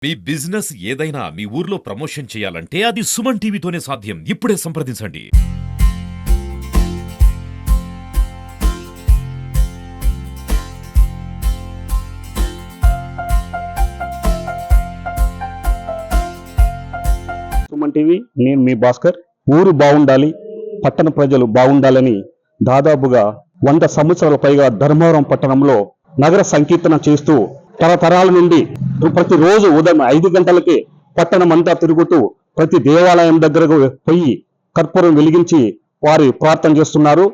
మీ business ఏదైనా మీ ఊర్లో promotion చేయాలంటే అది సుమన్ టీవీతోనే సాధ్యం. ఇప్పుడే సంప్రదించండి. సుమన్ టీవీ, నేను మీ భాస్కర్. ఊరు బాగుండాలి, పట్టణ ప్రజలు బాగుండాలని దాదాపుగా 100 సంవత్సరాల పైగా ధర్మవరం పట్టణంలో నగర సంకీర్తన చేస్తూ తరతరాల నుండి ప్రతిరోజు ఉదయం 5 గంటలకి పట్టణం అంతా తిరుగుతూ ప్రతి దేవాలయం దగ్గరకు పోయి కర్పూరం వెలిగించి వారి ప్రార్థన చేస్తున్నారు.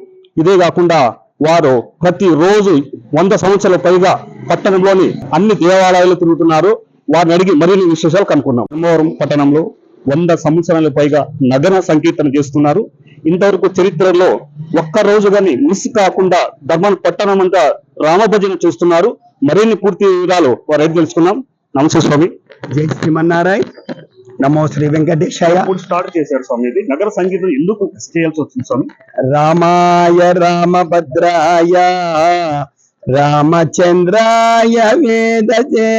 ఇదే కాకుండా వారు ప్రతిరోజు 100 సంవత్సరాల పైగా పట్టణంలోని అన్ని దేవాలయాలు తిరుగుతున్నారు. వారిని అడిగి మరిన్ని విశేషాలు కనుక్కున్నాం. ధర్మవరం పట్టణంలో 100 సంవత్సరాల పైగా నగర సంకీర్తన చేస్తున్నారు. ఇంతవరకు చరిత్రలో ఒక్కరోజు కానీ మిస్ కాకుండా ధర్మవరం పట్టణం అంతా రామభజన చేస్తున్నారు. మరిన్ని పూర్తి వివరాలు వారు అయితే తెలుసుకున్నాం. నమస్తే స్వామి. జై శ్రీమన్నారాయణ. నమో శ్రీ వెంకటేశాయ. ఇప్పుడు స్టార్ట్ చేశారు స్వామి. ఇది నగర సంగీతం ఎందుకు చేయాల్సి వచ్చింది స్వామి? రామాయ రామభద్రాయ రామచంద్రాయ వేదజే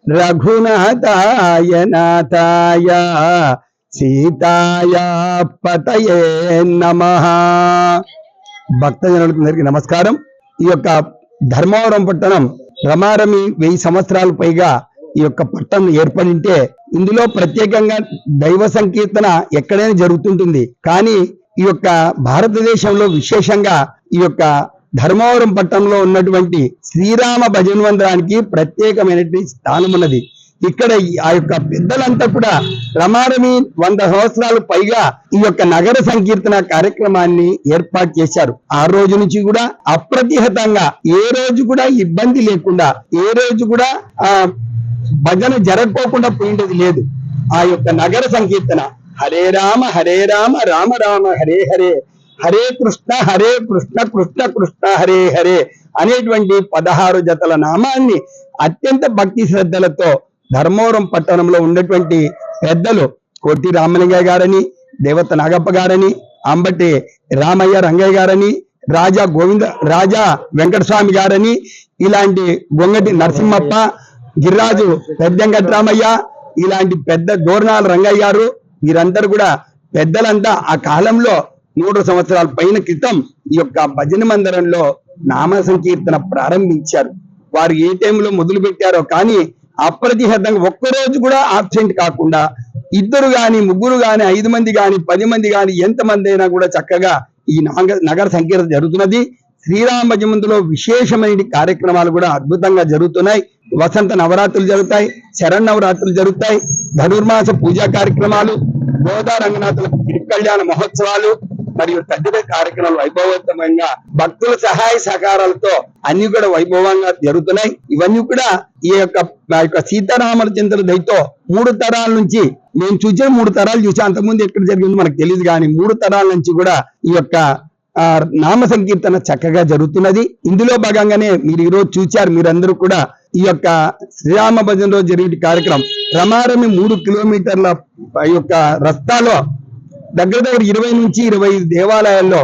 రఘునాథాయ నాథాయ సీతాయ పతయే నమః. భక్తజనులందరికీ నమస్కారం. ఈ యొక్క ధర్మవరం పట్టణం రమారమి 1000 సంవత్సరాల పైగా ఈ యొక్క పట్టణం ఏర్పడింటే ఇందులో ప్రత్యేకంగా దైవ సంకీర్తన ఎక్కడైనా జరుగుతుంటుంది. కానీ ఈ యొక్క భారతదేశంలో విశేషంగా ఈ యొక్క ధర్మవరం పట్టణంలో ఉన్నటువంటి శ్రీరామ భజన్వంతరానికి ప్రత్యేకమైనటువంటి స్థానం ఉన్నది. ఇక్కడ ఆ యొక్క పెద్దలంతా కూడా రమారమి 100 సంవత్సరాలు పైగా ఈ యొక్క నగర సంకీర్తన కార్యక్రమాన్ని ఏర్పాటు చేశారు. ఆ రోజు నుంచి కూడా అప్రతిహతంగా ఏ రోజు కూడా ఇబ్బంది లేకుండా, ఏ రోజు కూడా భజన జరగకోకుండా పోయింది లేదు. ఆ యొక్క నగర సంకీర్తన హరే రామ రామ రామ హరే హరే, హరే కృష్ణ కృష్ణ కృష్ణ హరే హరే అనేటువంటి 16 జతల నామాన్ని అత్యంత భక్తి శ్రద్ధలతో ధర్మవరం పట్టణంలో ఉన్నటువంటి పెద్దలు కోటి రామలింగయ్య గారని, దేవత నాగప్ప గారని, అంబటి రామయ్య రంగయ్య గారని, రాజా వెంకటస్వామి గారని, ఇలాంటి గొంగటి నరసింహప్ప, గిరిరాజు పెద్దంగట్రామయ్య, ఇలాంటి పెద్ద దోర్నాల రంగయ్య గారు, వీరందరూ కూడా పెద్దలంతా ఆ కాలంలో 100 సంవత్సరాల పైన క్రితం ఈ యొక్క భజన మందిరంలో నామ సంకీర్తన ప్రారంభించారు. వారు ఏ టైంలో మొదలు పెట్టారో కానీ అప్రతిహతంగా ఒక్కరోజు కూడా ఆబ్సెంట్ కాకుండా 2 గాని 3 గాని 5 మంది గాని 10 మంది గాని ఎంతమంది అయినా కూడా చక్కగా ఈ నగర సంకీర్తన జరుగుతున్నది. శ్రీరామ భజనంలో విశేషమైన కార్యక్రమాలు కూడా అద్భుతంగా జరుగుతున్నాయి. వసంత నవరాత్రులు జరుగుతాయి, శరన్నవరాత్రులు జరుగుతాయి, ధనుర్మాస పూజా కార్యక్రమాలు, గోదా రంగనాథుల కళ్యాణ మహోత్సవాలు మరియు తదితర కార్యక్రమాలు వైభవవంతంగా భక్తుల సహాయ సహకారాలతో అన్ని కూడా వైభవంగా జరుగుతున్నాయి. ఇవన్నీ కూడా ఈ యొక్క సీతారామచంద్ర దయతో 3 తరాల నుంచి మేము చూసిన 3 తరాలు చూసి అంతకుముందు ఎక్కడ జరిగిందో మనకు తెలియదు కానీ 3 తరాల నుంచి కూడా ఈ యొక్క నామ సంకీర్తన చక్కగా జరుగుతున్నది. ఇందులో భాగంగానే మీరు ఈరోజు చూశారు. మీరందరూ కూడా ఈ యొక్క శ్రీరామ భజన రోజు జరిగే కార్యక్రమం రమారమి 3 కిలోమీటర్ల యొక్క రస్తాలో దగ్గర 20 నుంచి 25 దేవాలయాల్లో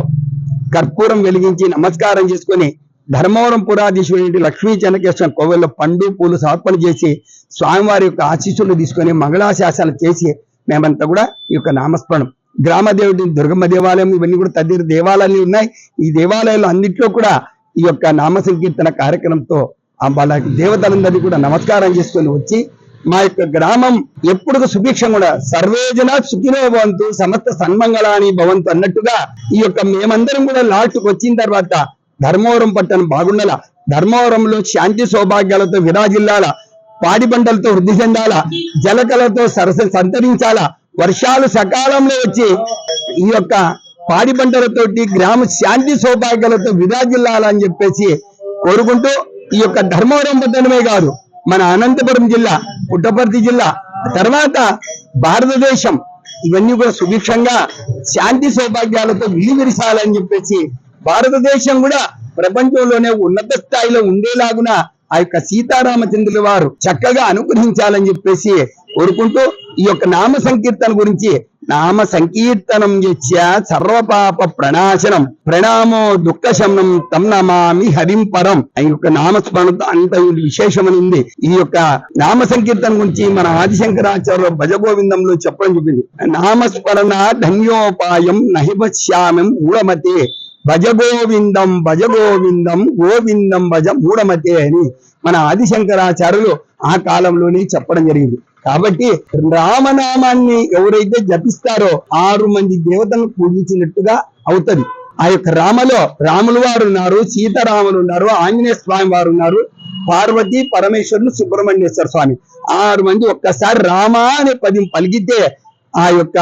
కర్పూరం వెలిగించి నమస్కారం చేసుకుని ధర్మవరం పురాధీశ్వరి లక్ష్మీ చెన్నకేశ్వర కోవెల్లో పండు పూలు సమర్పణ చేసి స్వామివారి యొక్క ఆశీస్సులు తీసుకొని మంగళాశాసనాలు చేసి మేమంతా కూడా ఈ యొక్క నామస్మరణం, గ్రామదేవుడి దుర్గమ్మ దేవాలయం, ఇవన్నీ కూడా తదితర దేవాలయాలు ఉన్నాయి. ఈ దేవాలయాలు అన్నింటిలో కూడా ఈ యొక్క నామ సంకీర్తన కార్యక్రమంతో వాళ్ళ దేవతలందరినీ కూడా నమస్కారం చేసుకొని వచ్చి మా యొక్క గ్రామం ఎప్పుడు సుభిక్షం కూడా సర్వేజన సుఖినో భవంతు సమస్త సన్మంగళాని భవంతు అన్నట్టుగా ఈ యొక్క మేమందరం కూడా లాస్ట్కి వచ్చిన తర్వాత ధర్మవరం పట్టణం బాగుండాల, ధర్మవరంలో శాంతి సౌభాగ్యాలతో విరాజిల్లాల, పాడి పంటలతో వృద్ధి చెందాల, జలకలతో సంతరించాల, వర్షాలు సకాలంలో వచ్చి ఈ యొక్క పాడి పంటలతోటి గ్రామ శాంతి సౌభాగ్యాలతో విరాజిల్లాలని చెప్పేసి కోరుకుంటూ ఈ యొక్క ధర్మవరం పట్టణమే కాదు మన అనంతపురం జిల్లా, పుట్టపర్తి జిల్లా, తర్వాత భారతదేశం ఇవన్నీ కూడా సుభిక్షంగా శాంతి సౌభాగ్యాలతో విరివిరిసాలని చెప్పేసి భారతదేశం కూడా ప్రపంచంలోనే ఉన్నత స్థాయిలో ఉండేలాగున ఆ యొక్క సీతారామచంద్రుల వారు చక్కగా అనుగ్రహించాలని చెప్పేసి కోరుకుంటూ ఈ యొక్క నామ సంకీర్తన గురించి నామ సంకీర్తనం యస్య సర్వపాప ప్రణాశనం ప్రణామో దుఃఖ శమనం తం నమామి హరిం పరం. ఈ యొక్క నామస్మరణతో అంత విశేషమైనది. ఈ యొక్క నామ సంకీర్తన గురించి మన ఆదిశంకరాచార్య భజగోవిందంలో చెప్పడం చెప్పింది. నామస్మరణ ధన్యోపాయం నహిపశ్యామం మూఢమతే భజగోవిందం భజగోవిందం గోవిందం భజ మూఢమతే అని మన ఆదిశంకరాచార్యులు ఆ కాలంలోనే చెప్పడం జరిగింది. కాబట్టి రామనామాన్ని ఎవరైతే జపిస్తారో 6 మంది దేవతలను పూజించినట్టుగా అవుతది. ఆ యొక్క రాములు వారు ఉన్నారు, సీతారాములు ఉన్నారు, ఆంజనేయ స్వామి వారు ఉన్నారు, పార్వతి పరమేశ్వరులు, సుబ్రహ్మణ్యేశ్వర స్వామి 6 మంది ఒక్కసారి రామ అనే పదం పలికితే ఆ యొక్క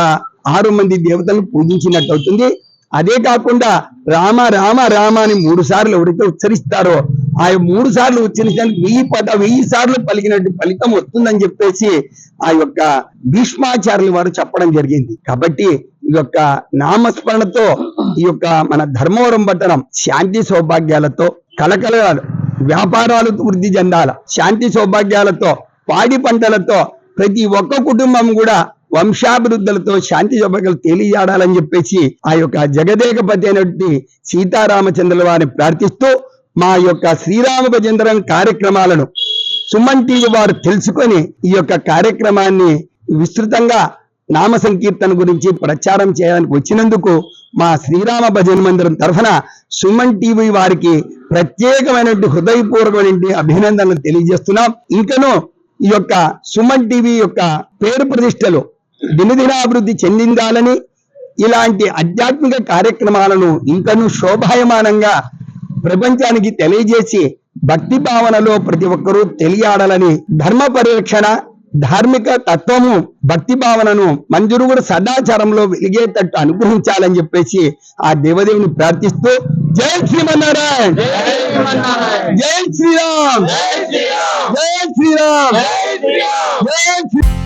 6 మంది దేవతలను పూజించినట్టు అవుతుంది. అదే కాకుండా రామ రామ రామ అని 3 సార్లు ఎవరైతే ఉచ్చరిస్తారో ఆ 3 సార్లు ఉచ్చరించడానికి 1000 సార్లు పలికినట్టు ఫలితం వస్తుందని చెప్పేసి ఆ యొక్క భీష్మాచార్యులు వారు చెప్పడం జరిగింది. కాబట్టి ఈ యొక్క నామస్మరణతో ఈ యొక్క మన ధర్మవరం పట్టణం శాంతి సౌభాగ్యాలతో కలకలాలు, వ్యాపారాలు వృద్ధి చెందాల, శాంతి సౌభాగ్యాలతో, పాడి పంటలతో ప్రతి ఒక్క కుటుంబం కూడా వంశాభివృద్ధులతో శాంతి సౌభాగ్యాలు తెలియజేయాలని చెప్పేసి ఆ యొక్క జగదేకపతి అయినటువంటి సీతారామచంద్రుల వారిని ప్రార్థిస్తూ మా యొక్క శ్రీరామ భజంతరం కార్యక్రమాలను సుమన్ టీవీ వారు తెలుసుకొని ఈ యొక్క కార్యక్రమాన్ని విస్తృతంగా నామ సంకీర్తన గురించి ప్రచారం చేయడానికి వచ్చినందుకు మా శ్రీరామ భజన మందిరం తరఫున సుమన్ టీవీ వారికి ప్రత్యేకమైనటువంటి హృదయపూర్వకమైన అభినందనలు తెలియజేస్తున్నాం. ఇంకనూ ఈ యొక్క సుమన్ టీవీ యొక్క పేరు ప్రతిష్టలు దినదినాభివృద్ధి చెందిందాలని, ఇలాంటి ఆధ్యాత్మిక కార్యక్రమాలను ఇంకనూ శోభాయమానంగా ప్రపంచానికి తెలియజేసి భక్తి భావనలో ప్రతి ఒక్కరూ తెలియాడాలని, ధర్మ పరిరక్షణ, ధార్మిక తత్వము, భక్తి భావనను మంజురుగుడు సదాచారంలో వెలిగేటట్టు అనుగ్రహించాలని చెప్పేసి ఆ దేవదేవుని ప్రార్థిస్తూ జై శ్రీమన్నారాయణ, జై శ్రీరామ్, జై శ్రీరామ్, జై శ్రీరామ్.